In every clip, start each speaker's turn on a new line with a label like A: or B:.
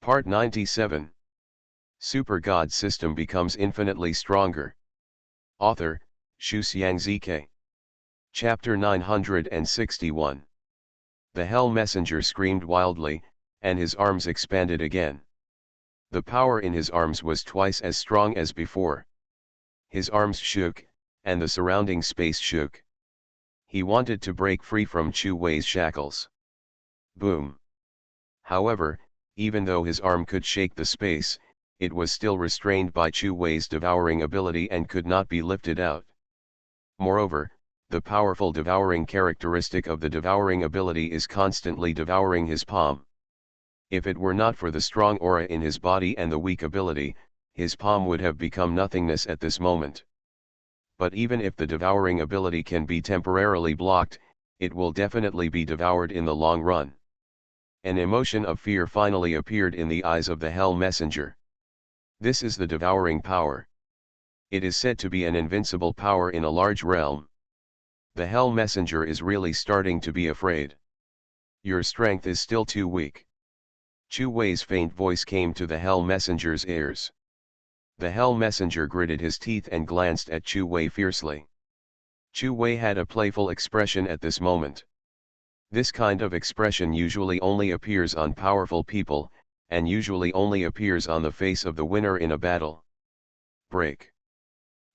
A: Part 97. Super God System becomes infinitely stronger. Author, Shuxiang ZK. Chapter 961. The Hell Messenger screamed wildly, and his arms expanded again. The power in his arms was twice as strong as before. His arms shook, and the surrounding space shook. He wanted to break free from Chu Wei's shackles. Boom. However, even though his arm could shake the space, it was still restrained by Chu Wei's devouring ability and could not be lifted out. Moreover, the powerful devouring characteristic of the devouring ability is constantly devouring his palm. If it were not for the strong aura in his body and the weak ability, his palm would have become nothingness at this moment. But even if the devouring ability can be temporarily blocked, it will definitely be devoured in the long run. An emotion of fear finally appeared in the eyes of the Hell Messenger. This is the devouring power. It is said to be an invincible power in a large realm. The Hell Messenger is really starting to be afraid. Your strength is still too weak. Chu Wei's faint voice came to the Hell Messenger's ears. The Hell Messenger gritted his teeth and glanced at Chu Wei fiercely. Chu Wei had a playful expression at this moment. This kind of expression usually only appears on powerful people, and usually only appears on the face of the winner in a battle. Break.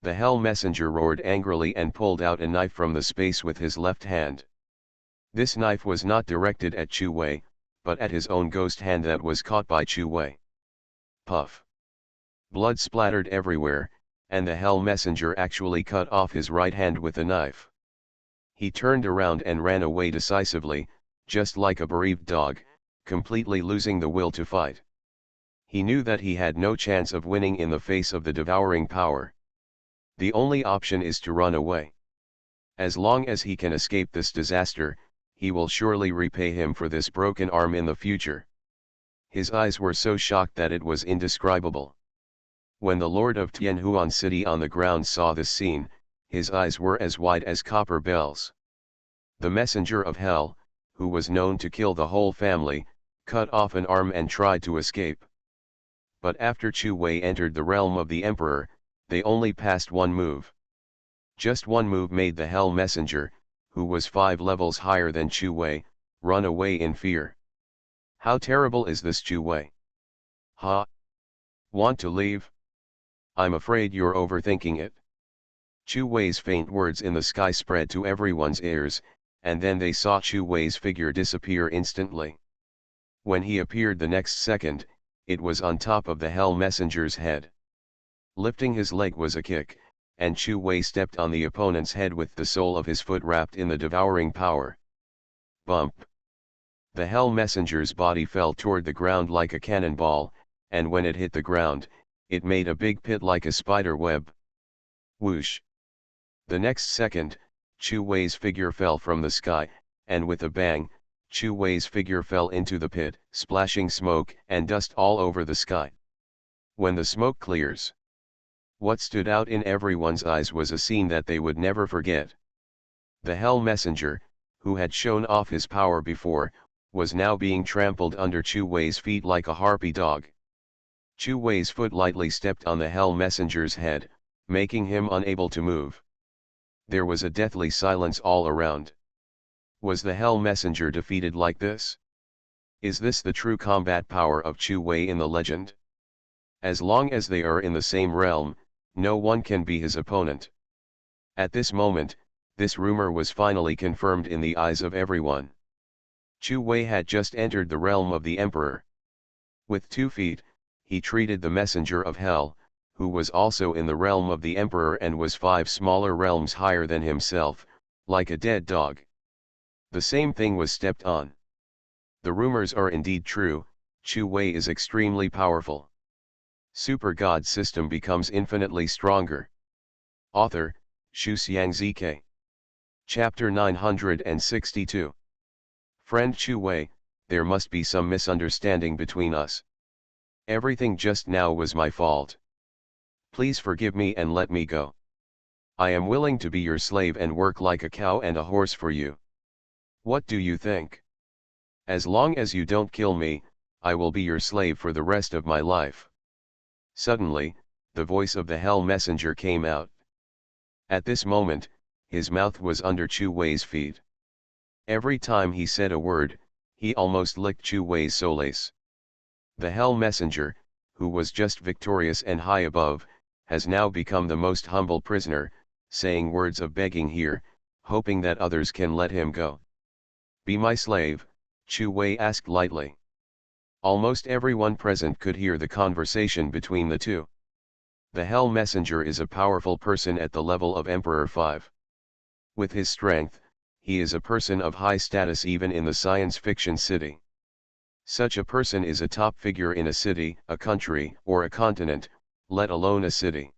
A: The Hell Messenger roared angrily and pulled out a knife from the space with his left hand. This knife was not directed at Chu Wei, but at his own ghost hand that was caught by Chu Wei. Puff. Blood splattered everywhere, and the Hell Messenger actually cut off his right hand with the knife. He turned around and ran away decisively, just like a bereaved dog, completely losing the will to fight. He knew that he had no chance of winning in the face of the devouring power. The only option is to run away. As long as he can escape this disaster, he will surely repay him for this broken arm in the future. His eyes were so shocked that it was indescribable. When the Lord of Tianhuan City on the ground saw this scene, his eyes were as wide as copper bells. The messenger of hell, who was known to kill the whole family, cut off an arm and tried to escape. But after Chu Wei entered the realm of the emperor, they only passed one move. Just one move made the Hell Messenger, who was 5 levels higher than Chu Wei, run away in fear. How terrible is this, Chu Wei? Ha! Want to leave? I'm afraid you're overthinking it. Chu Wei's faint words in the sky spread to everyone's ears, and then they saw Chu Wei's figure disappear instantly. When he appeared the next second, it was on top of the Hell Messenger's head. Lifting his leg was a kick, and Chu Wei stepped on the opponent's head with the sole of his foot wrapped in the devouring power. Bump! The Hell Messenger's body fell toward the ground like a cannonball, and when it hit the ground, it made a big pit like a spider web. Whoosh! The next second, Chu Wei's figure fell from the sky, and with a bang, Chu Wei's figure fell into the pit, splashing smoke and dust all over the sky. When the smoke clears, what stood out in everyone's eyes was a scene that they would never forget. The Hell Messenger, who had shown off his power before, was now being trampled under Chu Wei's feet like a harpy dog. Chu Wei's foot lightly stepped on the Hell Messenger's head, making him unable to move. There was a deathly silence all around. Was the Hell Messenger defeated like this? Is this the true combat power of Chu Wei in the legend? As long as they are in the same realm, no one can be his opponent. At this moment, this rumor was finally confirmed in the eyes of everyone. Chu Wei had just entered the realm of the emperor. With 2 feet, he treated the messenger of hell, who was also in the realm of the emperor and was 5 smaller realms higher than himself, like a dead dog. The same thing was stepped on. The rumors are indeed true, Chu Wei is extremely powerful. Super God System becomes infinitely stronger. Author, Shuxiang ZK. Chapter 962. Friend Chu Wei, there must be some misunderstanding between us. Everything just now was my fault. Please forgive me and let me go. I am willing to be your slave and work like a cow and a horse for you. What do you think? As long as you don't kill me, I will be your slave for the rest of my life. Suddenly, the voice of the Hell Messenger came out. At this moment, his mouth was under Chu Wei's feet. Every time he said a word, he almost licked Chu Wei's soles. The Hell Messenger, who was just victorious and high above, has now become the most humble prisoner, saying words of begging here, hoping that others can let him go. Be my slave, Chu Wei asked lightly. Almost everyone present could hear the conversation between the two. The Hell Messenger is a powerful person at the level of Emperor 5. With his strength, he is a person of high status even in the science fiction city. Such a person is a top figure in a city, a country, or a continent, let alone a city.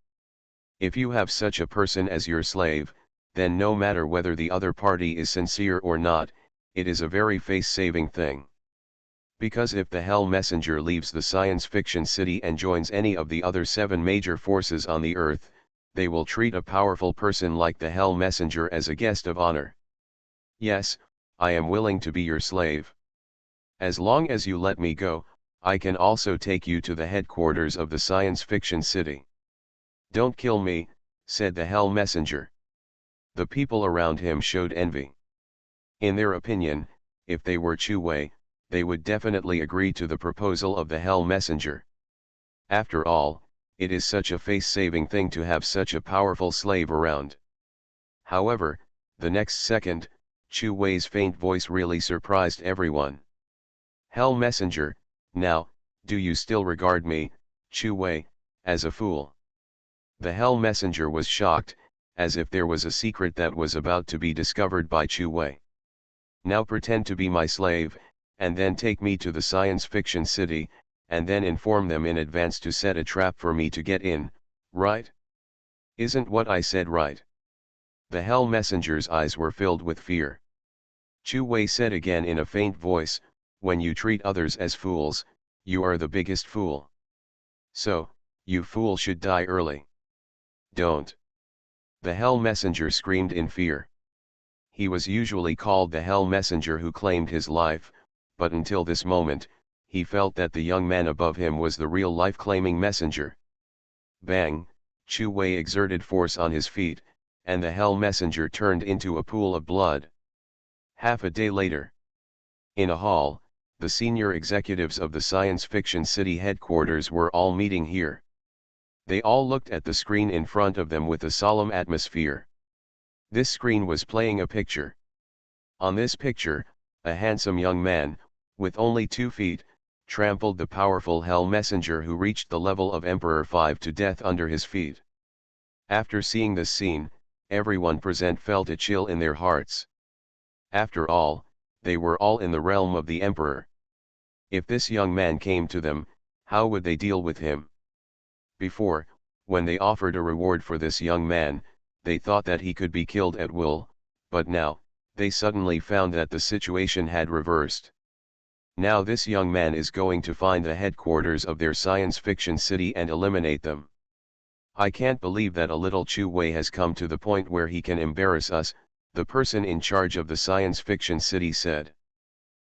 A: If you have such a person as your slave, then no matter whether the other party is sincere or not, it is a very face-saving thing. Because if the Hell Messenger leaves the science fiction city and joins any of the other 7 major forces on the earth, they will treat a powerful person like the Hell Messenger as a guest of honor. Yes, I am willing to be your slave. As long as you let me go, I can also take you to the headquarters of the science fiction city. Don't kill me, said the Hell Messenger. The people around him showed envy. In their opinion, if they were Chu Wei, they would definitely agree to the proposal of the Hell Messenger. After all, it is such a face-saving thing to have such a powerful slave around. However, the next second, Chu Wei's faint voice really surprised everyone. Hell Messenger, now, do you still regard me, Chu Wei, as a fool? The Hell Messenger was shocked, as if there was a secret that was about to be discovered by Chu Wei. Now pretend to be my slave, and then take me to the science fiction city, and then inform them in advance to set a trap for me to get in, right? Isn't what I said right? The Hell Messenger's eyes were filled with fear. Chu Wei said again in a faint voice, when you treat others as fools, you are the biggest fool. So, you fool should die early. Don't. The Hell Messenger screamed in fear. He was usually called the Hell Messenger who claimed his life, but until this moment, he felt that the young man above him was the real life-claiming messenger. Bang, Chu Wei exerted force on his feet, and the Hell Messenger turned into a pool of blood. Half a day later, in a hall, the senior executives of the science fiction city headquarters were all meeting here. They all looked at the screen in front of them with a solemn atmosphere. This screen was playing a picture. On this picture, a handsome young man, with only 2 feet, trampled the powerful Hell Messenger who reached the level of Emperor 5 to death under his feet. After seeing this scene, everyone present felt a chill in their hearts. After all, they were all in the realm of the Emperor. If this young man came to them, how would they deal with him? Before, when they offered a reward for this young man, they thought that he could be killed at will, but now, they suddenly found that the situation had reversed. Now this young man is going to find the headquarters of their science fiction city and eliminate them. I can't believe that a little Chu Wei has come to the point where he can embarrass us, the person in charge of the science fiction city said.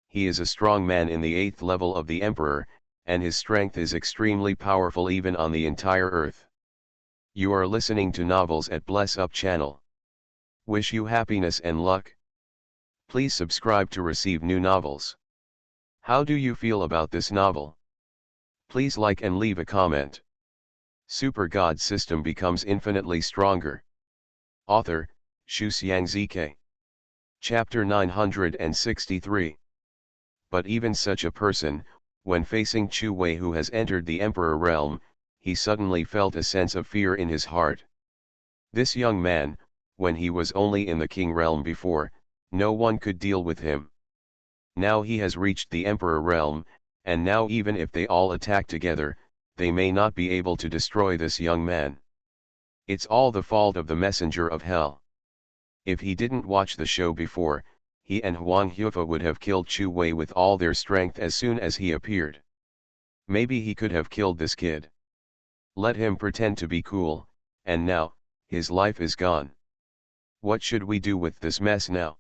A: He is a strong man in the 8th level of the Emperor, and his strength is extremely powerful even on the entire Earth. You are listening to Novels at Bless Up channel. Wish you happiness and luck. Please subscribe to receive new novels. How do you feel about this novel? Please like and leave a comment. Super God system becomes infinitely stronger. Author, Shu Xiangzike. Chapter 963. But even such a person, when facing Chu Wei who has entered the Emperor realm, he suddenly felt a sense of fear in his heart. This young man, when he was only in the King realm before, no one could deal with him. Now he has reached the Emperor realm, and now even if they all attack together, they may not be able to destroy this young man. It's all the fault of the messenger of hell. If he didn't watch the show before, he and Huang Hufa would have killed Chu Wei with all their strength as soon as he appeared. Maybe he could have killed this kid. Let him pretend to be cool, and now, his life is gone. What should we do with this mess now?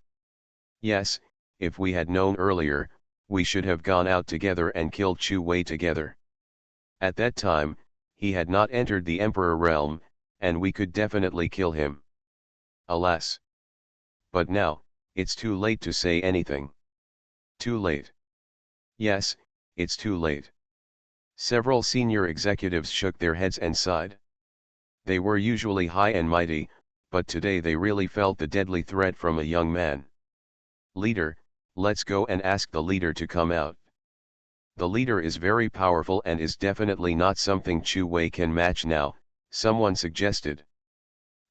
A: Yes, if we had known earlier, we should have gone out together and killed Chu Wei together. At that time, he had not entered the Emperor realm, and we could definitely kill him. Alas! But now, it's too late to say anything. Too late. Yes, it's too late. Several senior executives shook their heads and sighed. They were usually high and mighty, but today they really felt the deadly threat from a young man. Leader, let's go and ask the leader to come out. The leader is very powerful and is definitely not something Chu Wei can match now, someone suggested.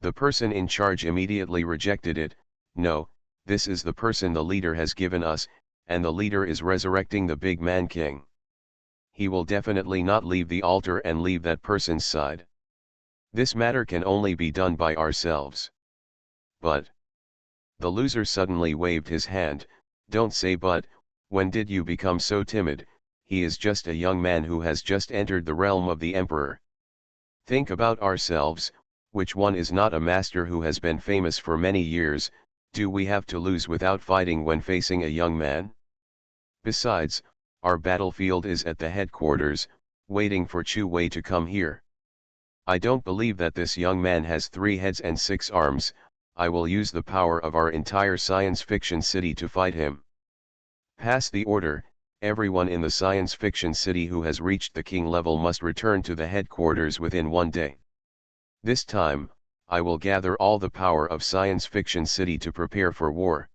A: The person in charge immediately rejected it. No, this is the person the leader has given us, and the leader is resurrecting the big man king. He will definitely not leave the altar and leave that person's side. This matter can only be done by ourselves. But the loser suddenly waved his hand. Don't say but, when did you become so timid? He is just a young man who has just entered the realm of the emperor. Think about ourselves, which one is not a master who has been famous for many years? Do we have to lose without fighting when facing a young man? Besides, our battlefield is at the headquarters, waiting for Chu Wei to come here. I don't believe that this young man has 3 heads and 6 arms. I will use the power of our entire science fiction city to fight him. Pass the order. Everyone in the science fiction city who has reached the king level must return to the headquarters within 1 day. This time, I will gather all the power of science fiction city to prepare for war.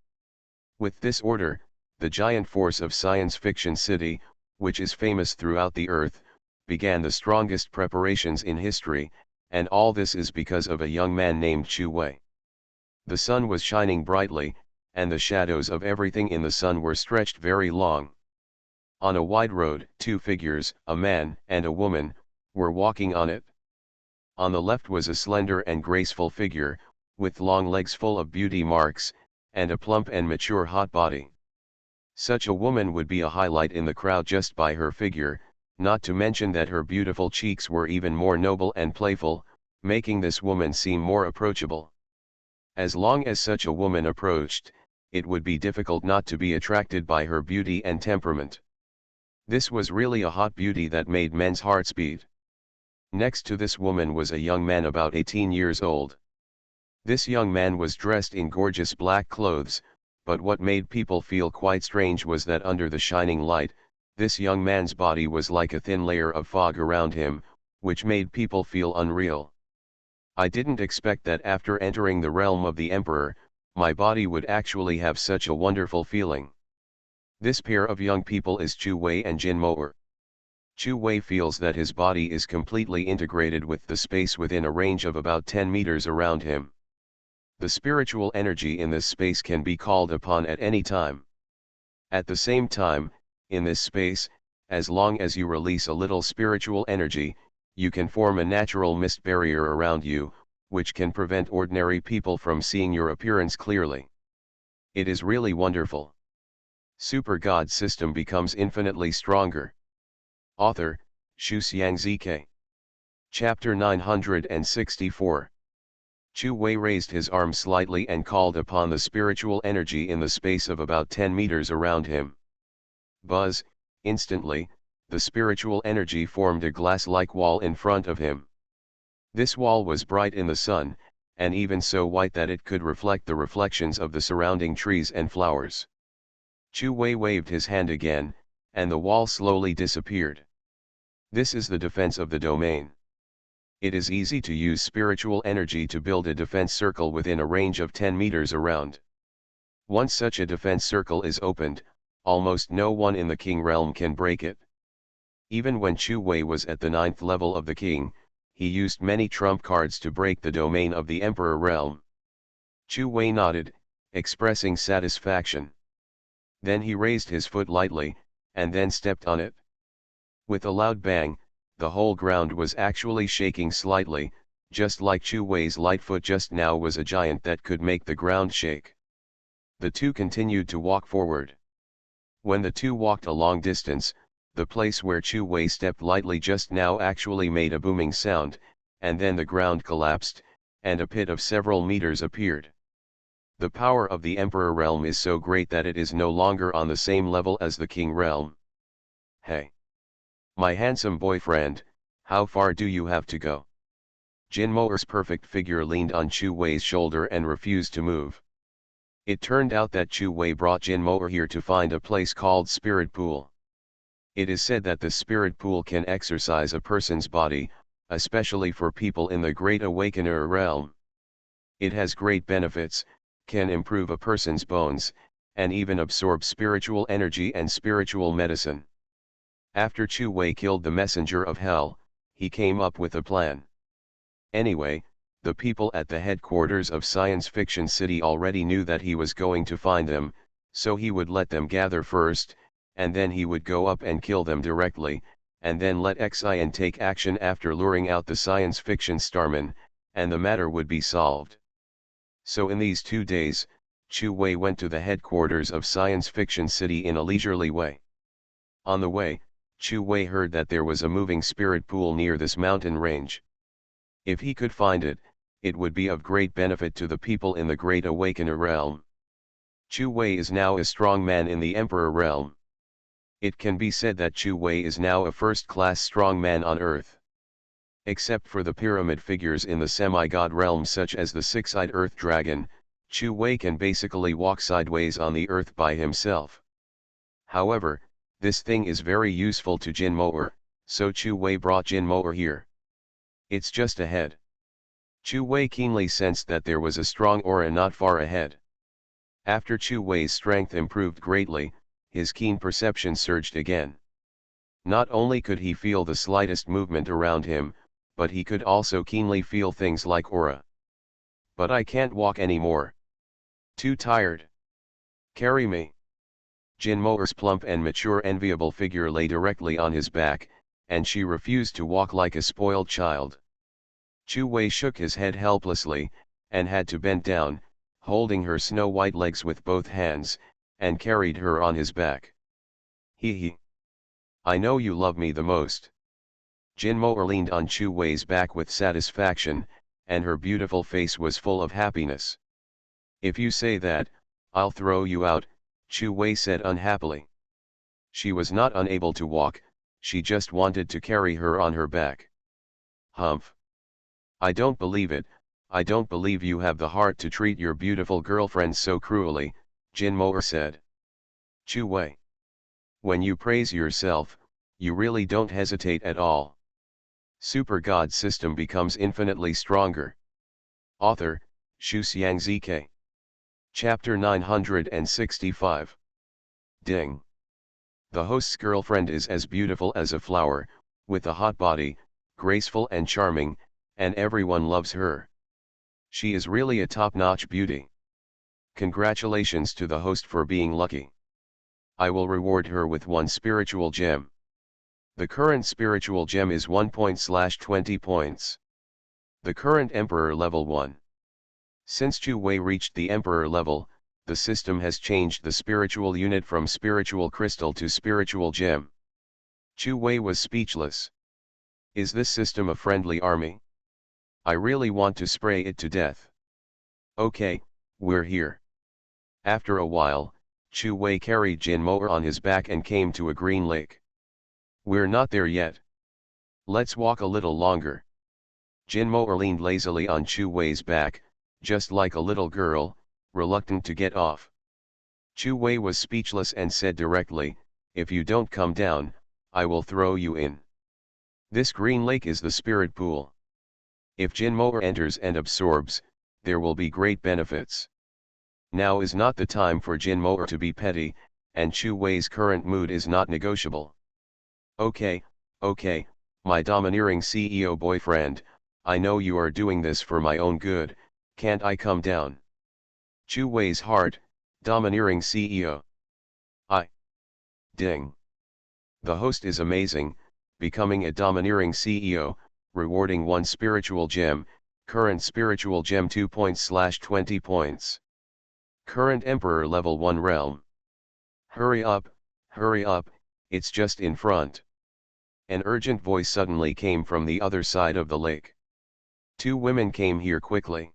A: With this order, the giant force of science fiction city, which is famous throughout the earth, began the strongest preparations in history, and all this is because of a young man named Chu Wei. The sun was shining brightly, and the shadows of everything in the sun were stretched very long. On a wide road, 2 figures, a man and a woman, were walking on it. On the left was a slender and graceful figure, with long legs full of beauty marks, and a plump and mature hot body. Such a woman would be a highlight in the crowd just by her figure, not to mention that her beautiful cheeks were even more noble and playful, making this woman seem more approachable. As long as such a woman approached, it would be difficult not to be attracted by her beauty and temperament. This was really a hot beauty that made men's hearts beat. Next to this woman was a young man about 18 years old. This young man was dressed in gorgeous black clothes, but what made people feel quite strange was that under the shining light, this young man's body was like a thin layer of fog around him, which made people feel unreal. I didn't expect that after entering the realm of the emperor, my body would actually have such a wonderful feeling. This pair of young people is Chu Wei and Jin Moer. Chu Wei feels that his body is completely integrated with the space within a range of about 10 meters around him. The spiritual energy in this space can be called upon at any time. At the same time, in this space, as long as you release a little spiritual energy, you can form a natural mist barrier around you, which can prevent ordinary people from seeing your appearance clearly. It is really wonderful. Super God system becomes infinitely stronger. Author, Xu Xiangzike. Chapter 964. Chu Wei raised his arm slightly and called upon the spiritual energy in the space of about 10 meters around him. Buzz, instantly, the spiritual energy formed a glass-like wall in front of him. This wall was bright in the sun, and even so white that it could reflect the reflections of the surrounding trees and flowers. Chu Wei waved his hand again, and the wall slowly disappeared. This is the defense of the domain. It is easy to use spiritual energy to build a defense circle within a range of 10 meters around. Once such a defense circle is opened, almost no one in the king realm can break it. Even when Chu Wei was at the 9th level of the king, he used many trump cards to break the domain of the emperor realm. Chu Wei nodded, expressing satisfaction. Then he raised his foot lightly, and then stepped on it. With a loud bang, the whole ground was actually shaking slightly, just like Chu Wei's light foot just now was a giant that could make the ground shake. The two continued to walk forward. When the two walked a long distance, the place where Chu Wei stepped lightly just now actually made a booming sound, and then the ground collapsed, and a pit of several meters appeared. The power of the Emperor realm is so great that it is no longer on the same level as the King realm. Hey! My handsome boyfriend, how far do you have to go? Jinmo'er's perfect figure leaned on Chu Wei's shoulder and refused to move. It turned out that Chu Wei brought Jinmo'er here to find a place called Spirit Pool. It is said that the Spirit Pool can exercise a person's body, especially for people in the Great Awakener realm. It has great benefits, can improve a person's bones, and even absorb spiritual energy and spiritual medicine. After Chu Wei killed the messenger of hell, he came up with a plan. Anyway, the people at the headquarters of Science Fiction City already knew that he was going to find them, so he would let them gather first, and then he would go up and kill them directly, and then let Xian take action after luring out the science fiction starman, and the matter would be solved. So in these 2 days, Chu Wei went to the headquarters of Science Fiction City in a leisurely way. On the way, Chu Wei heard that there was a moving spirit pool near this mountain range. If he could find it, it would be of great benefit to the people in the Great Awakener realm. Chu Wei is now a strong man in the Emperor realm. It can be said that Chu Wei is now a first-class strong man on earth. Except for the pyramid figures in the semi-god realm such as the six-eyed earth dragon, Chu Wei can basically walk sideways on the earth by himself. However, this thing is very useful to Jinmo'er, so Chu Wei brought Jinmo'er here. It's just ahead. Chu Wei keenly sensed that there was a strong aura not far ahead. After Chu Wei's strength improved greatly, his keen perception surged again. Not only could he feel the slightest movement around him, but he could also keenly feel things like aura. But I can't walk anymore. Too tired. Carry me. Jinmo'er's plump and mature enviable figure lay directly on his back, and she refused to walk like a spoiled child. Chu Wei shook his head helplessly, and had to bend down, holding her snow-white legs with both hands, and carried her on his back. Hee. I know you love me the most. Jinmo'er leaned on Chu Wei's back with satisfaction, and her beautiful face was full of happiness. If you say that, I'll throw you out, Chu Wei said unhappily. She was not unable to walk, she just wanted to carry her on her back. Humph. I don't believe it, I don't believe you have the heart to treat your beautiful girlfriend so cruelly, Jinmo'er said. Chu Wei. When you praise yourself, you really don't hesitate at all. Super God system becomes infinitely stronger. Author, Shuxiang ZK. Chapter 965. Ding. The host's girlfriend is as beautiful as a flower, with a hot body, graceful and charming, and everyone loves her. She is really a top-notch beauty. Congratulations to the host for being lucky. I will reward her with 1 spiritual gem. The current spiritual gem is 1./20 points. The current Emperor level 1. Since Chu Wei reached the Emperor level, the system has changed the spiritual unit from spiritual crystal to spiritual gem. Chu Wei was speechless. Is this system a friendly army? I really want to spray it to death. Okay, we're here. After a while, Chu Wei carried Jinmo'er on his back and came to a green lake. We're not there yet. Let's walk a little longer. Jinmo'er leaned lazily on Chu Wei's back, just like a little girl, reluctant to get off. Chu Wei was speechless and said directly, if you don't come down, I will throw you in. This green lake is the spirit pool. If Jinmo'er enters and absorbs, there will be great benefits. Now is not the time for Jinmo'er to be petty, and Chu Wei's current mood is not negotiable. Okay, my domineering CEO boyfriend, I know you are doing this for my own good, can't I come down? Chu Wei's heart, domineering CEO. Ding. The host is amazing, becoming a domineering CEO, rewarding 1 spiritual gem, current spiritual gem 2 points/20 points. Current Emperor level 1 realm. Hurry up, it's just in front. An urgent voice suddenly came from the other side of the lake. 2 women came here quickly.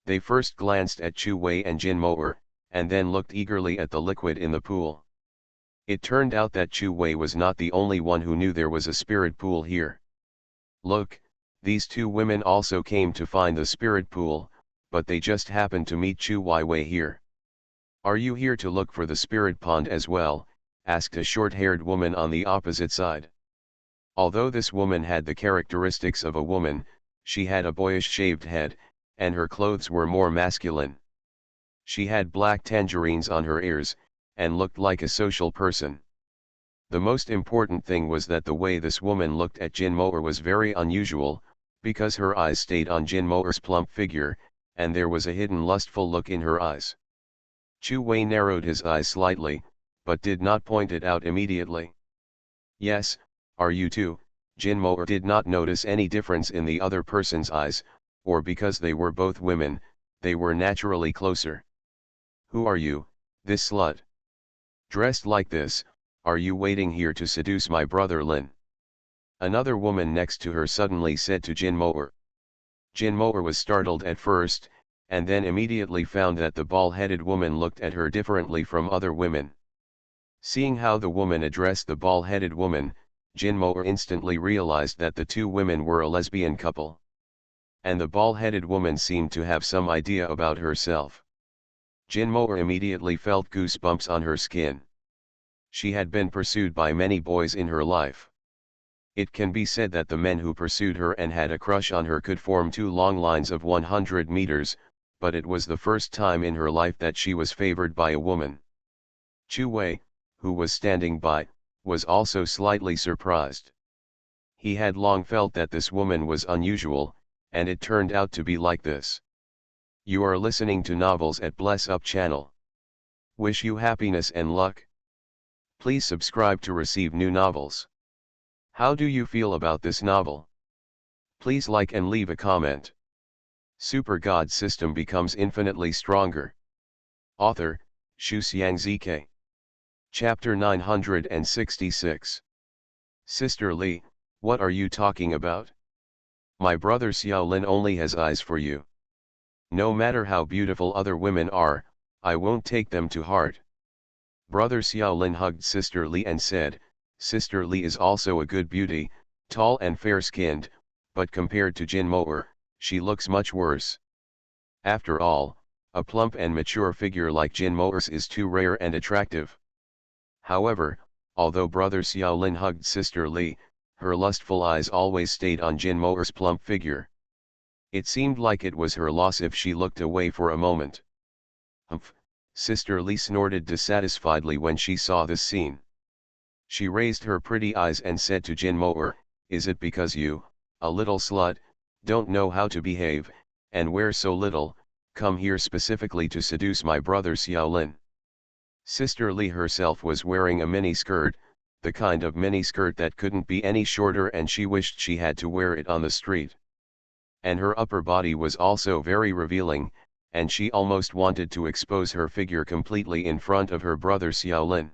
A: They first glanced at Chu Wei and Jin Moer, and then looked eagerly at the liquid in the pool. It turned out that Chu Wei was not the only one who knew there was a spirit pool here. Look, these two women also came to find the spirit pool, but they just happened to meet Chu Wei here. Are you here to look for the spirit pond as well? Asked a short-haired woman on the opposite side. Although this woman had the characteristics of a woman, she had a boyish shaved head, and her clothes were more masculine. She had black tangerines on her ears, and looked like a social person. The most important thing was that the way this woman looked at Jin Moer was very unusual, because her eyes stayed on Jin Moer's plump figure, and there was a hidden lustful look in her eyes. Chu Wei narrowed his eyes slightly, but did not point it out immediately. Yes, are you too? Jin Moer did not notice any difference in the other person's eyes, or because they were both women, they were naturally closer. Who are you, this slut? Dressed like this, are you waiting here to seduce my brother Lin? Another woman next to her suddenly said to Jin Moer. Jin Moer was startled at first, and then immediately found that the bald-headed woman looked at her differently from other women. Seeing how the woman addressed the bald-headed woman, Jin Moer instantly realized that the two women were a lesbian couple. And the bald-headed woman seemed to have some idea about herself. Jin Moer immediately felt goosebumps on her skin. She had been pursued by many boys in her life. It can be said that the men who pursued her and had a crush on her could form two long lines of 100 meters, but it was the first time in her life that she was favored by a woman. Chu Wei, who was standing by, was also slightly surprised. He had long felt that this woman was unusual, and it turned out to be like this. You are listening to Novels at Bless Up channel. Wish you happiness and luck. Please subscribe to receive new novels. How do you feel about this novel? Please like and leave a comment. Super God system becomes infinitely stronger. Author, Shu Xiangzike. Chapter 966. Sister Li, what are you talking about? My brother Xiaolin only has eyes for you. No matter how beautiful other women are, I won't take them to heart. Brother Xiaolin hugged Sister Li and said, Sister Li is also a good beauty, tall and fair-skinned, but compared to Jin Moer, she looks much worse. After all, a plump and mature figure like Jin Moer's is too rare and attractive. However, although Brother Xiaolin hugged Sister Li, her lustful eyes always stayed on Jin Moer's plump figure. It seemed like it was her loss if she looked away for a moment. Humph, Sister Li snorted dissatisfiedly when she saw this scene. She raised her pretty eyes and said to Jin Moer, is it because you, a little slut, don't know how to behave, and wear so little, come here specifically to seduce my brother Xiaolin? Sister Li herself was wearing a mini-skirt, the kind of mini-skirt that couldn't be any shorter, and she wished she had to wear it on the street. And her upper body was also very revealing, and she almost wanted to expose her figure completely in front of her brother Xiaolin.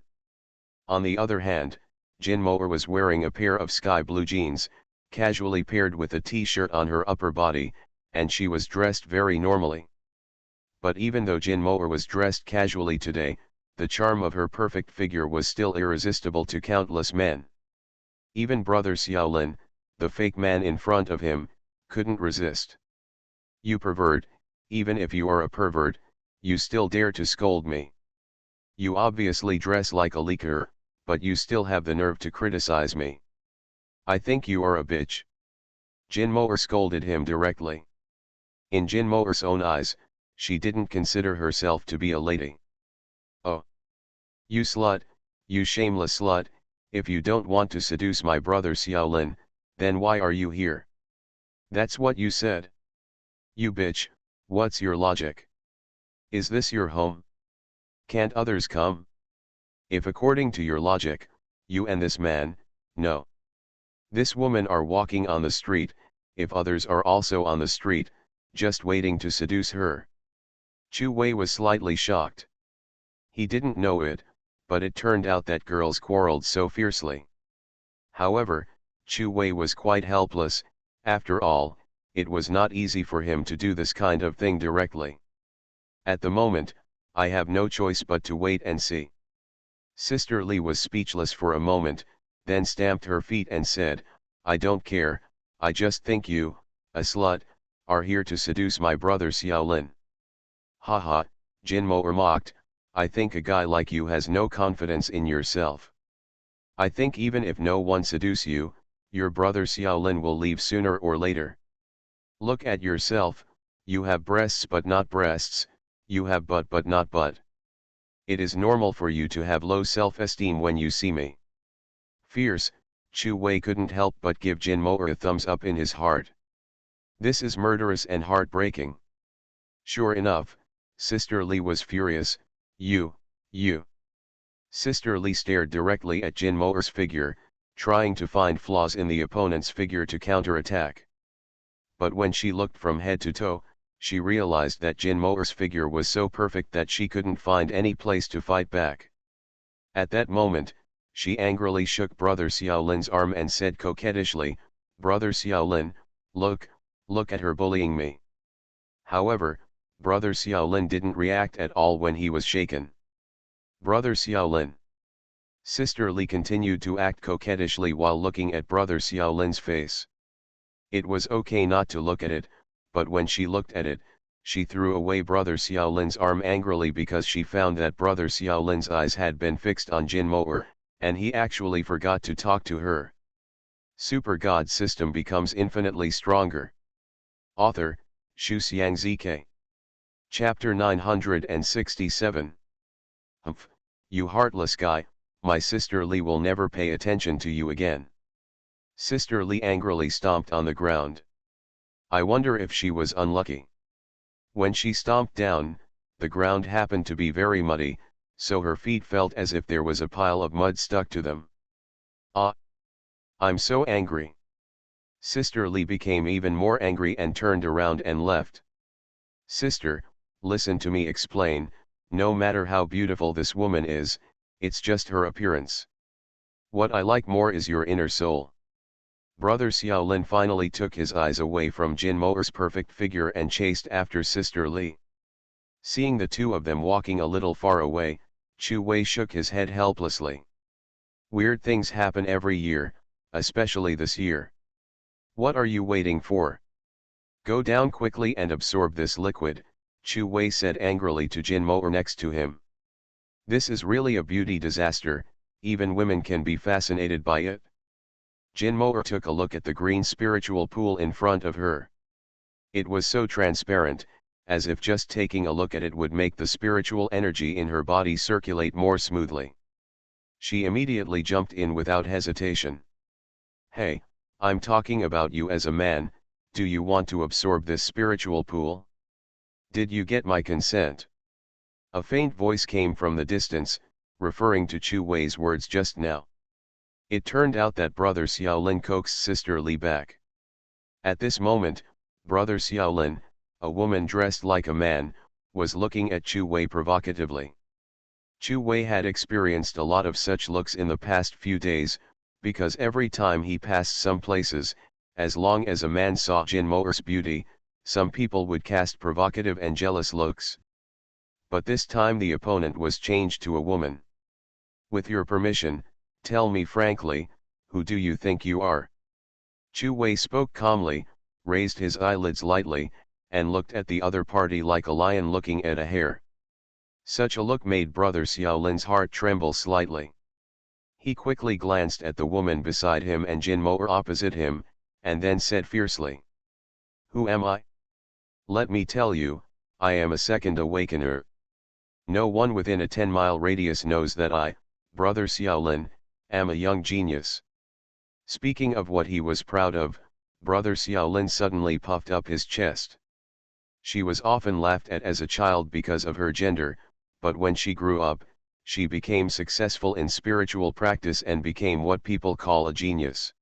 A: On the other hand, Jin Moer was wearing a pair of sky blue jeans, casually paired with a t-shirt on her upper body, and she was dressed very normally. But even though Jin Moer was dressed casually today, the charm of her perfect figure was still irresistible to countless men. Even brother Xiaolin, the fake man in front of him, couldn't resist. You pervert, even if you are a pervert, you still dare to scold me. You obviously dress like a leaker, but you still have the nerve to criticize me. I think you are a bitch. Jin Moer scolded him directly. In Jin Moer's own eyes, she didn't consider herself to be a lady. Oh. You slut, you shameless slut, if you don't want to seduce my brother Xiaolin, then why are you here? That's what you said. You bitch, what's your logic? Is this your home? Can't others come? If according to your logic, you and this man, no. This woman are walking on the street, if others are also on the street, just waiting to seduce her. Chu Wei was slightly shocked. He didn't know it, but it turned out that girls quarreled so fiercely. However, Chu Wei was quite helpless. After all, it was not easy for him to do this kind of thing directly. At the moment, I have no choice but to wait and see. Sister Lee was speechless for a moment, then stamped her feet and said, I don't care, I just think you, a slut, are here to seduce my brother Xiaolin. Haha, Jinmo mocked, I think a guy like you has no confidence in yourself. I think even if no one seduce you, your brother Xiaolin will leave sooner or later. Look at yourself, you have breasts but not breasts, you have butt but not butt. It is normal for you to have low self-esteem when you see me. Fierce, Chu Wei couldn't help but give Jinmo a thumbs up in his heart. This is murderous and heartbreaking. Sure enough, Sister Lee was furious, you. Sister Lee stared directly at Jinmo's figure, trying to find flaws in the opponent's figure to counterattack. But when she looked from head to toe, she realized that Jinmo's figure was so perfect that she couldn't find any place to fight back. At that moment, she angrily shook Brother Xiaolin's arm and said coquettishly, Brother Xiaolin, look at her bullying me. However, Brother Xiaolin didn't react at all when he was shaken. Brother Xiaolin. Sister Lee continued to act coquettishly while looking at Brother Xiaolin's face. It was okay not to look at it, but when she looked at it, she threw away Brother Xiaolin's arm angrily because she found that Brother Xiaolin's eyes had been fixed on Jinmo, and he actually forgot to talk to her. Super God System becomes infinitely stronger. Author, Xu Xiangzike. Chapter 967. Humph, you heartless guy, my Sister Lee will never pay attention to you again. Sister Lee angrily stomped on the ground. I wonder if she was unlucky. When she stomped down, the ground happened to be very muddy, so her feet felt as if there was a pile of mud stuck to them. Ah! I'm so angry. Sister Lee became even more angry and turned around and left. Sister, listen to me explain, no matter how beautiful this woman is, it's just her appearance. What I like more is your inner soul. Brother Xiaolin finally took his eyes away from Jinmo's perfect figure and chased after Sister Lee. Seeing the two of them walking a little far away, Chu Wei shook his head helplessly. Weird things happen every year, especially this year. What are you waiting for? Go down quickly and absorb this liquid, Chu Wei said angrily to Jinmo next to him. This is really a beauty disaster, even women can be fascinated by it. Jinmo took a look at the green spiritual pool in front of her. It was so transparent, as if just taking a look at it would make the spiritual energy in her body circulate more smoothly. She immediately jumped in without hesitation. Hey, I'm talking about you as a man, do you want to absorb this spiritual pool? Did you get my consent? A faint voice came from the distance, referring to Chu Wei's words just now. It turned out that Brother Xiaolin coaxed Sister Lee back. At this moment, Brother Xiaolin, a woman dressed like a man, was looking at Chu Wei provocatively. Chu Wei had experienced a lot of such looks in the past few days, because every time he passed some places, as long as a man saw Jinmo's beauty, some people would cast provocative and jealous looks. But this time the opponent was changed to a woman. With your permission, tell me frankly, who do you think you are? Chu Wei spoke calmly, raised his eyelids lightly, and looked at the other party like a lion looking at a hare. Such a look made Brother Xiaolin's heart tremble slightly. He quickly glanced at the woman beside him and Jinmo opposite him, and then said fiercely, Who am I? Let me tell you, I am a second awakener. No one within a 10-mile radius knows that I, Brother Xiaolin, am a young genius. Speaking of what he was proud of, Brother Xiaolin suddenly puffed up his chest. She was often laughed at as a child because of her gender, but when she grew up, she became successful in spiritual practice and became what people call a genius.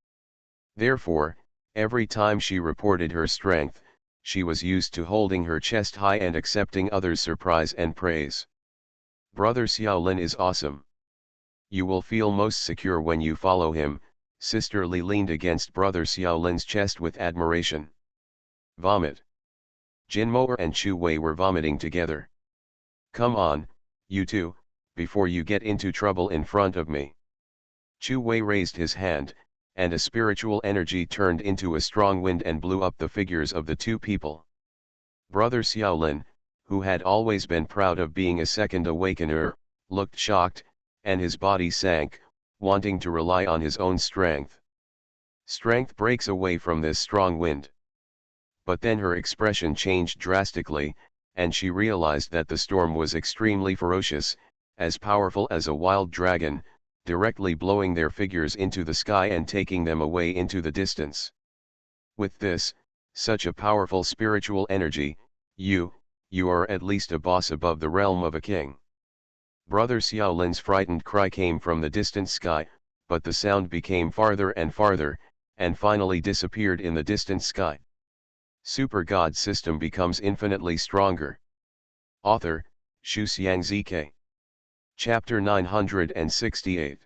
A: Therefore, every time she reported her strength, she was used to holding her chest high and accepting others' surprise and praise. Brother Xiaolin is awesome. You will feel most secure when you follow him. Sister Lee leaned against Brother Xiaolin's chest with admiration. Vomit. Jinmoer and Chu Wei were vomiting together. Come on, you two, before you get into trouble in front of me. Chu Wei raised his hand, and a spiritual energy turned into a strong wind and blew up the figures of the two people. Brother Xiaolin, who had always been proud of being a second awakener, looked shocked, and his body sank, wanting to rely on his own strength. Strength breaks away from this strong wind. But then her expression changed drastically, and she realized that the storm was extremely ferocious, as powerful as a wild dragon, directly blowing their figures into the sky and taking them away into the distance. With this, such a powerful spiritual energy, you are at least a boss above the realm of a king. Brother Xiaolin's frightened cry came from the distant sky, but the sound became farther and farther, and finally disappeared in the distant sky. Super God System becomes infinitely stronger. Author, Xu Xiangzike. Chapter 968.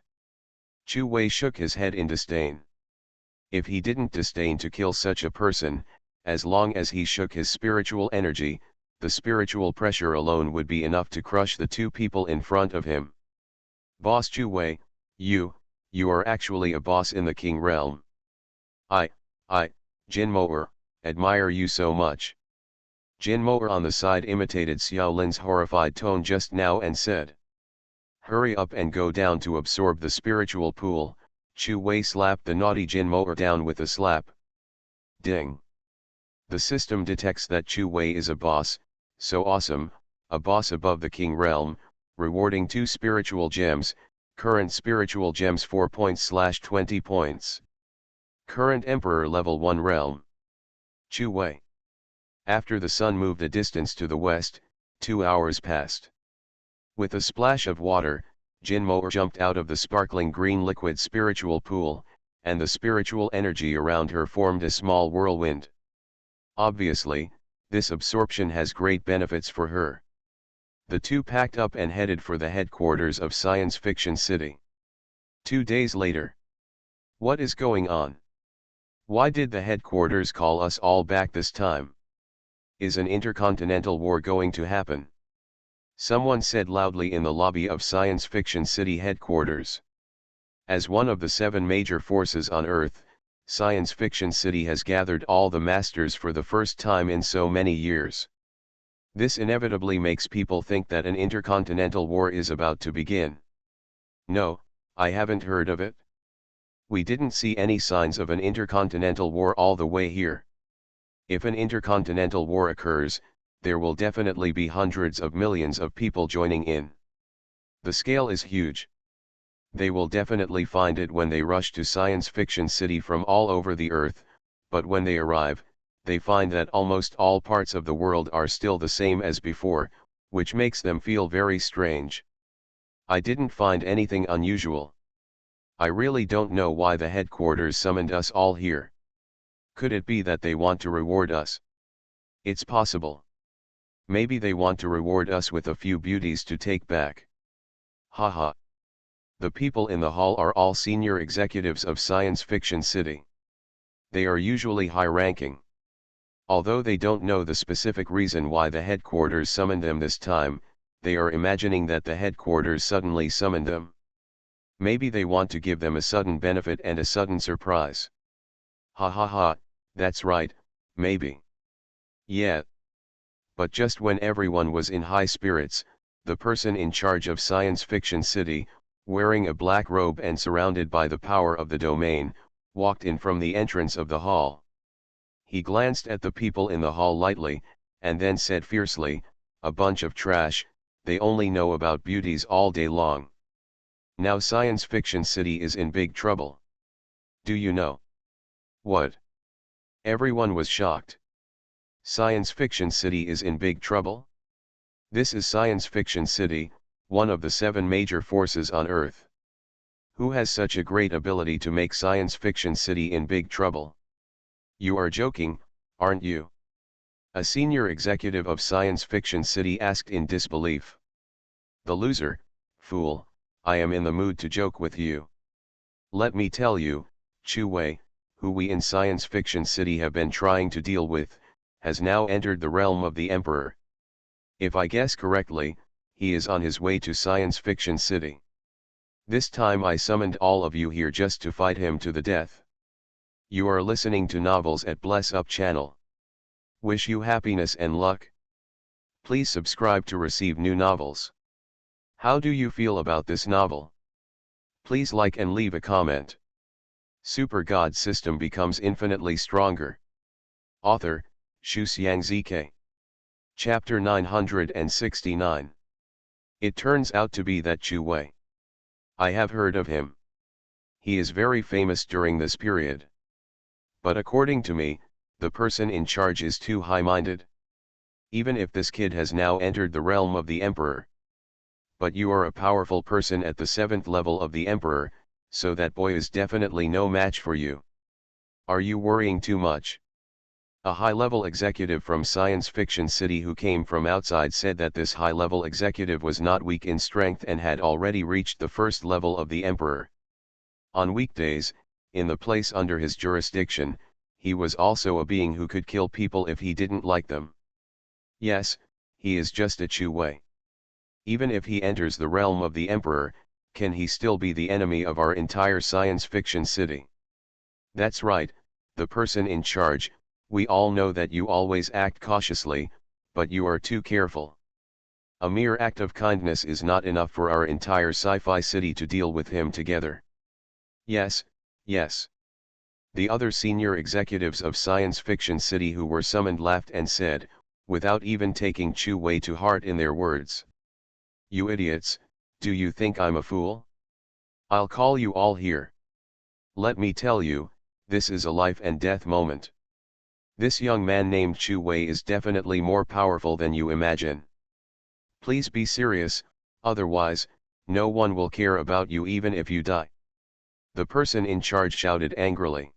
A: Chu Wei shook his head in disdain. If he didn't disdain to kill such a person, as long as he shook his spiritual energy, the spiritual pressure alone would be enough to crush the two people in front of him. Boss Chu Wei, you are actually a boss in the king realm. I, Jinmoer, admire you so much. Jinmoer on the side imitated Xiaolin's horrified tone just now and said. Hurry up and go down to absorb the spiritual pool. Chu Wei slapped the naughty Jinmoer down with a slap. Ding. The system detects that Chu Wei is a boss, so awesome, a boss above the king realm, rewarding 2 spiritual gems, current spiritual gems 4 points/20 points. Current Emperor level 1 realm. Chu Wei. After the sun moved a distance to the west, 2 hours passed. With a splash of water, Jinmoer jumped out of the sparkling green liquid spiritual pool, and the spiritual energy around her formed a small whirlwind. Obviously, this absorption has great benefits for her. The two packed up and headed for the headquarters of Science Fiction City. 2 days later. What is going on? Why did the headquarters call us all back this time? Is an intercontinental war going to happen? Someone said loudly in the lobby of Science Fiction City headquarters. As one of the 7 major forces on Earth, Science Fiction City has gathered all the masters for the first time in so many years. This inevitably makes people think that an intercontinental war is about to begin. No, I haven't heard of it. We didn't see any signs of an intercontinental war all the way here. If an intercontinental war occurs, there will definitely be hundreds of millions of people joining in. The scale is huge. They will definitely find it when they rush to Science Fiction City from all over the Earth, but when they arrive, they find that almost all parts of the world are still the same as before, which makes them feel very strange. I didn't find anything unusual. I really don't know why the headquarters summoned us all here. Could it be that they want to reward us? It's possible. Maybe they want to reward us with a few beauties to take back. Haha. The people in the hall are all senior executives of Science Fiction City. They are usually high-ranking. Although they don't know the specific reason why the headquarters summoned them this time, they are imagining that the headquarters suddenly summoned them. Maybe they want to give them a sudden benefit and a sudden surprise. Ha ha ha, that's right, maybe. Yeah. But just when everyone was in high spirits, the person in charge of Science Fiction City, wearing a black robe and surrounded by the power of the domain, walked in from the entrance of the hall. He glanced at the people in the hall lightly, and then said fiercely, "A bunch of trash, they only know about beauties all day long. Now Science Fiction City is in big trouble. Do you know?" What? Everyone was shocked. Science Fiction City is in big trouble? This is Science Fiction City, one of the 7 major forces on Earth. Who has such a great ability to make Science Fiction City in big trouble? You are joking, aren't you? A senior executive of Science Fiction City asked in disbelief. The loser, fool, I am in the mood to joke with you. Let me tell you, Chu Wei, who we in Science Fiction City have been trying to deal with, has now entered the realm of the Emperor. If I guess correctly, he is on his way to Science Fiction City. This time I summoned all of you here just to fight him to the death. You are listening to Novels at Bless Up channel. Wish you happiness and luck. Please subscribe to receive new novels. How do you feel about this novel? Please like and leave a comment. Super God system becomes infinitely stronger. Author, Xu Xiangzike. Chapter 969. It turns out to be that Chu Wei. I have heard of him. He is very famous during this period. But according to me, the person in charge is too high-minded. Even if this kid has now entered the realm of the Emperor. But you are a powerful person at the 7th level of the Emperor, so that boy is definitely no match for you. Are you worrying too much? A high-level executive from Science Fiction City who came from outside said that this high-level executive was not weak in strength and had already reached the 1st level of the Emperor. On weekdays, in the place under his jurisdiction, he was also a being who could kill people if he didn't like them. Yes, he is just a Chu Wei. Even if he enters the realm of the Emperor, can he still be the enemy of our entire Science Fiction City? That's right, the person in charge. We all know that you always act cautiously, but you are too careful. A mere act of kindness is not enough for our entire Sci-Fi City to deal with him together. Yes, yes. The other senior executives of Science Fiction City who were summoned laughed and said, without even taking Chu Wei to heart in their words. You idiots, do you think I'm a fool? I'll call you all here. Let me tell you, this is a life and death moment. This young man named Chu Wei is definitely more powerful than you imagine. Please be serious, otherwise, no one will care about you even if you die. The person in charge shouted angrily.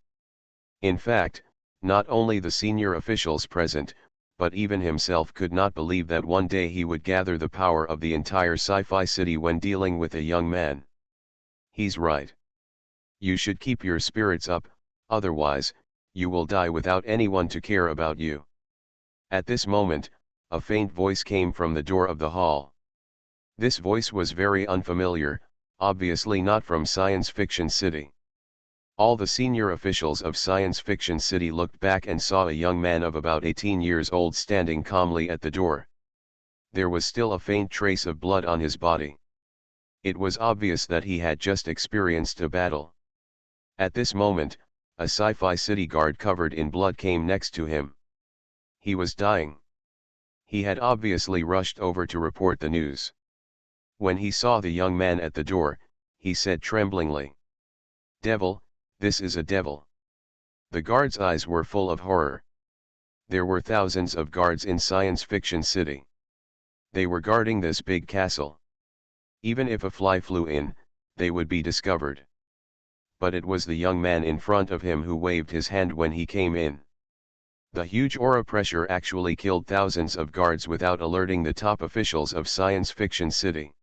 A: In fact, not only the senior officials present, but even himself could not believe that one day he would gather the power of the entire Sci-Fi City when dealing with a young man. He's right. You should keep your spirits up, otherwise, you will die without anyone to care about you. At this moment, a faint voice came from the door of the hall. This voice was very unfamiliar, obviously not from Science Fiction City. All the senior officials of Science Fiction City looked back and saw a young man of about 18 years old standing calmly at the door. There was still a faint trace of blood on his body. It was obvious that he had just experienced a battle. At this moment, a Sci-Fi City guard covered in blood came next to him. He was dying. He had obviously rushed over to report the news. When he saw the young man at the door, he said tremblingly, "Devil, this is a devil." The guard's eyes were full of horror. There were thousands of guards in Science Fiction City. They were guarding this big castle. Even if a fly flew in, they would be discovered. But it was the young man in front of him who waved his hand when he came in. The huge aura pressure actually killed thousands of guards without alerting the top officials of Science Fiction City.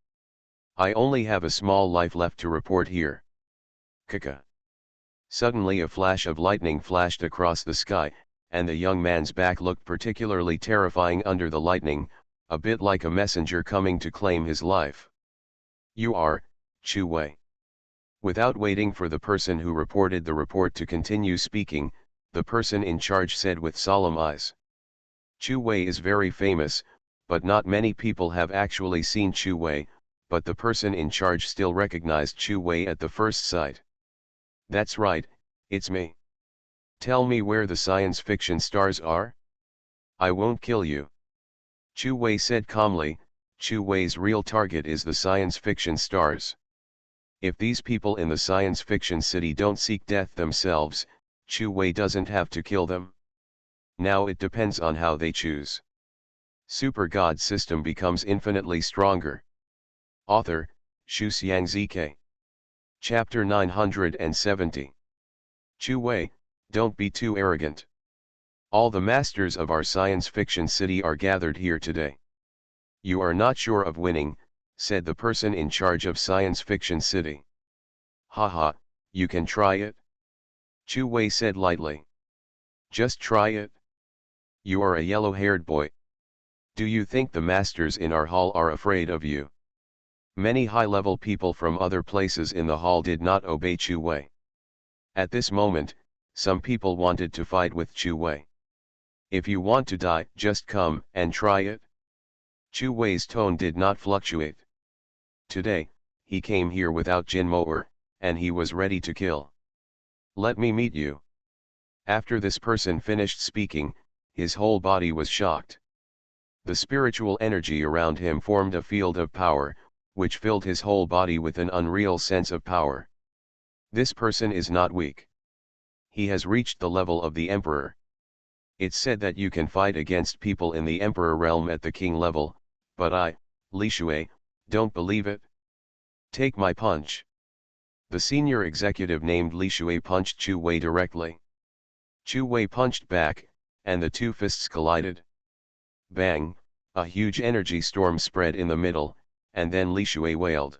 A: I only have a small life left to report here. Kaka. Suddenly a flash of lightning flashed across the sky, and the young man's back looked particularly terrifying under the lightning, a bit like a messenger coming to claim his life. You are, Chu Wei. Without waiting for the person who reported the report to continue speaking, the person in charge said with solemn eyes. Chu Wei is very famous, but not many people have actually seen Chu Wei, but the person in charge still recognized Chu Wei at the first sight. That's right, it's me. Tell me where the science fiction stars are? I won't kill you. Chu Wei said calmly. Chu Wei's real target is the science fiction stars. If these people in the science fiction city don't seek death themselves, Chu Wei doesn't have to kill them. Now it depends on how they choose. Super God system becomes infinitely stronger. Author, Xu Xiangzike. Chapter 970. Chu Wei, don't be too arrogant. All the masters of our science fiction city are gathered here today. You are not sure of winning, said the person in charge of Science Fiction City. Haha, you can try it. Chu Wei said lightly. Just try it. You are a yellow-haired boy. Do you think the masters in our hall are afraid of you? Many high-level people from other places in the hall did not obey Chu Wei. At this moment, some people wanted to fight with Chu Wei. If you want to die, just come and try it. Chu Wei's tone did not fluctuate. Today, he came here without Jin Moer, and he was ready to kill. Let me meet you. After this person finished speaking, his whole body was shocked. The spiritual energy around him formed a field of power, which filled his whole body with an unreal sense of power. This person is not weak. He has reached the level of the emperor. It's said that you can fight against people in the emperor realm at the king level, but I, Li Shui, don't believe it. Take my punch. The senior executive named Li Shui punched Chu Wei directly. Chu Wei punched back, and the two fists collided. Bang, a huge energy storm spread in the middle, and then Li Shui wailed.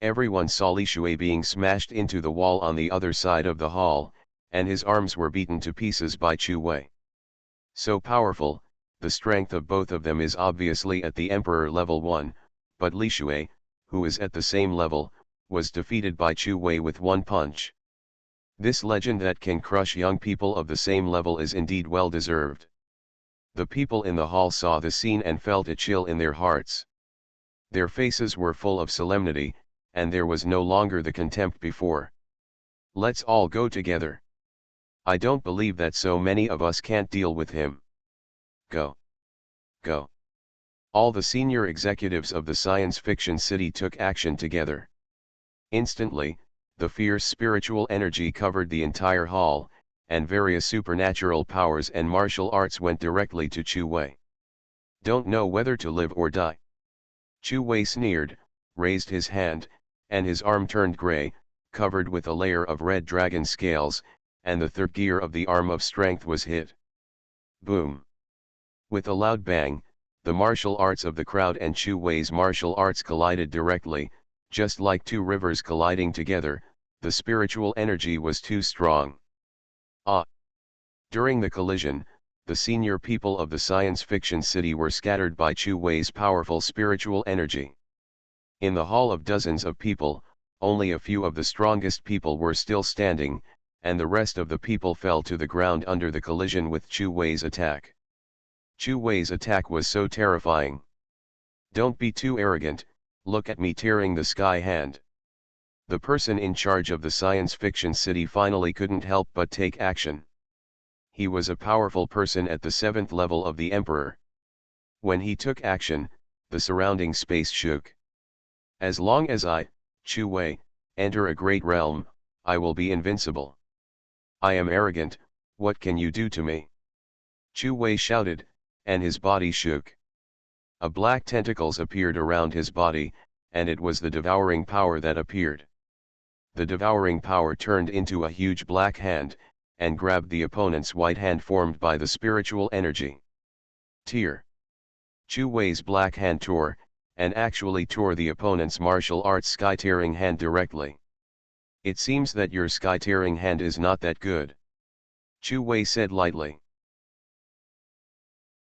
A: Everyone saw Li Shui being smashed into the wall on the other side of the hall, and his arms were beaten to pieces by Chu Wei. So powerful, the strength of both of them is obviously at the Emperor level 1, but Li Shui, who is at the same level, was defeated by Chu Wei with one punch. This legend that can crush young people of the same level is indeed well deserved. The people in the hall saw the scene and felt a chill in their hearts. Their faces were full of solemnity, and there was no longer the contempt before. Let's all go together. I don't believe that so many of us can't deal with him. Go. Go. All the senior executives of the science fiction city took action together. Instantly, the fierce spiritual energy covered the entire hall, and various supernatural powers and martial arts went directly to Chu Wei. Don't know whether to live or die. Chu Wei sneered, raised his hand, and his arm turned gray, covered with a layer of red dragon scales, and the third gear of the arm of strength was hit. Boom! With a loud bang, the martial arts of the crowd and Chu Wei's martial arts collided directly, just like two rivers colliding together. The spiritual energy was too strong. During the collision, the senior people of the science fiction city were scattered by Chu Wei's powerful spiritual energy. In the hall of dozens of people, only a few of the strongest people were still standing, and the rest of the people fell to the ground under the collision with Chu Wei's attack. Chu Wei's attack was so terrifying. Don't be too arrogant, look at me tearing the sky hand. The person in charge of the science fiction city finally couldn't help but take action. He was a powerful person at the 7th level of the Emperor. When he took action, the surrounding space shook. As long as I, Chu Wei, enter a great realm, I will be invincible. I am arrogant, what can you do to me? Chu Wei shouted, and his body shook. A black tentacles appeared around his body, and it was the devouring power that appeared. The devouring power turned into a huge black hand, and grabbed the opponent's white hand formed by the spiritual energy. Tear. Chu Wei's black hand tore, and actually tore the opponent's martial arts sky-tearing hand directly. It seems that your sky-tearing hand is not that good. Chu Wei said lightly.